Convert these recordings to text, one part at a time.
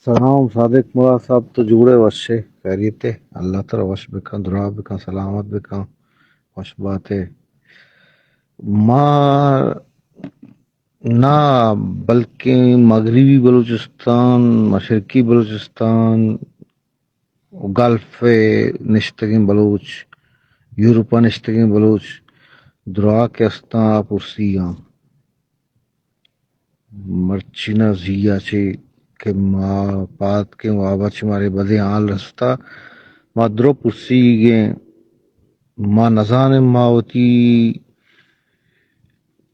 سلام صادق مراد صاحب تو جوڑے وشے خیریت ہے اللہ تعالی وش بکا درا بکا سلامت بکا وش بات ہے ماں نہ بلکہ مغربی بلوچستان مشرقی بلوچستان گلف نشتگین بلوچ یورپا نشتگین بلوچ درا کے استاں پرسیاں مرچینا زیا چے کہ ما پات کے وابا چے مارے بدے آل رستا ما درو پرسی گے ما نزان ما وتی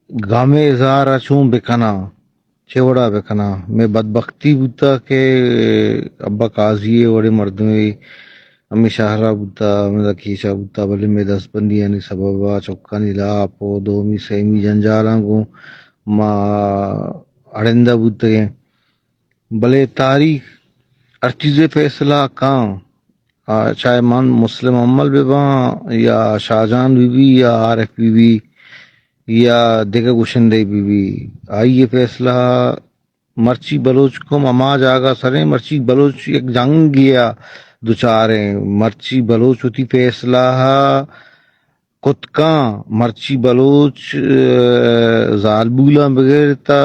گامے ازارا چون بکنا چوڑا بکنا میں بدبختی بوتا کہ ابا قاضی وڑے مردمے امی شاہرہ بوتا میں کیشا بوتا بلے میں دس بندی یعنی سببا چکانی لاپو دومی سیمی جنجالاں گو ما اڑندہ بوتا گے بلے تاریخ ہر چیز فیصلہ کام چاہے من مسلم عمل بے باں یا شاہجہان بی بی یا عارف بی بی یا دیگر گشندے بی بی آئیے فیصلہ مرچی بلوچ کو اما جاگا سریں مرچی بلوچ ایک جنگ گیا دوچاریں مرچی بلوچ ہوتی فیصلہ کتکاں مرچی بلوچ زالبولا بغیر تا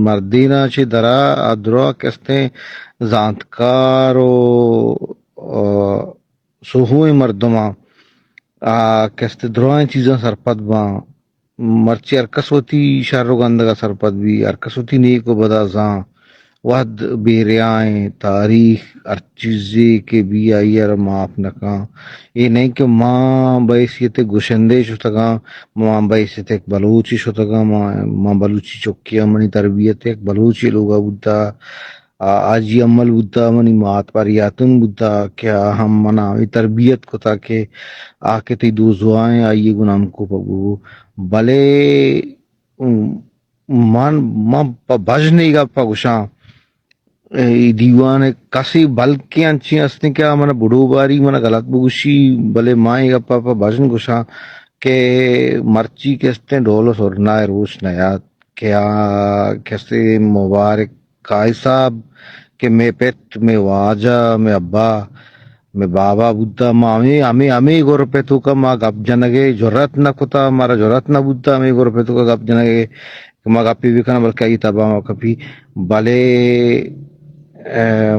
مردینہ چے درا ادرا کستے زانتکارو سوہوئے مردماں کستے دروائیں چیزاں سرپد باں مرچی ارکس ہوتی شر و گندگا سرپد بھی ارکس ہوتی نیک و بدا زاں ود بیریائیں تاریخ ہر چیزے کے بھی آئی ار معاف نکاں یہ نہیں کہ ماں بحیثیت گشندے شتگاں ماں بحیثیت ایک بلوچی شتگاں ماں بلوچی چکیا منی تربیت ایک بلوچی لوگا بودتا آجی عمل بودتا منی مات پریاتن بودتا کیا ہم منا تربیت کو تاکہ آکے تی دو زوائیں آئیے گنام کو پگو بلے من بجنے گا پگشاں دیوان کسی بلکہ انچی اسنے کیا منا بڑو باری منا غلط بگوشی بلے مائیں گا پاپا بجن گشاں کہ مرچی کستے ڈولو سرنا روش نیات کیا کستے مبارک کائی صاحب کہ میں پیت میں واجہ میں ابا میں بابا بودتا ما ہمیں گو روپے تو کا ما گپ جنگے جرات نہ کتا ہمارا جرات نہ بودتا ہمیں گو روپے تو کا گپ جنگے ما گپی بھی کنا بلکہ ای تبا ما کپی بلے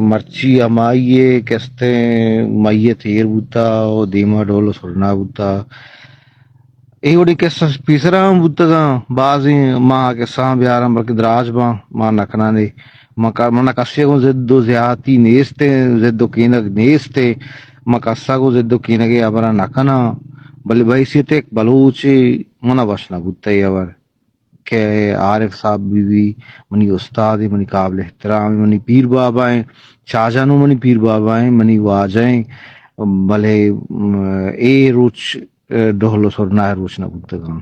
مرچی ہمائیے کستے مئیت ہیر بودتا او دیما ڈولو سرنا بودتا ای وڑی کس پیسرا ہم بودتا گا بازی ماں کے ساں بیارم بلکہ دراج باں ماں نکنا نے منا کسی کو زد و زیادتی نیستے زد و کینگ نیستے مکسا کو زد و کینگے ابرا نکنا بلے بحیثیت ایک بلوچی منا بشنا بودتا ہے ابر کہ عارف صاحب بھی منی استاد منی قابل احترام منی پیر بابا ہیں شاہجہانو منی پیر بابا ہیں منی واجہیں بلے اے روچ ڈہلو سرنا روچ نہ بودتا گا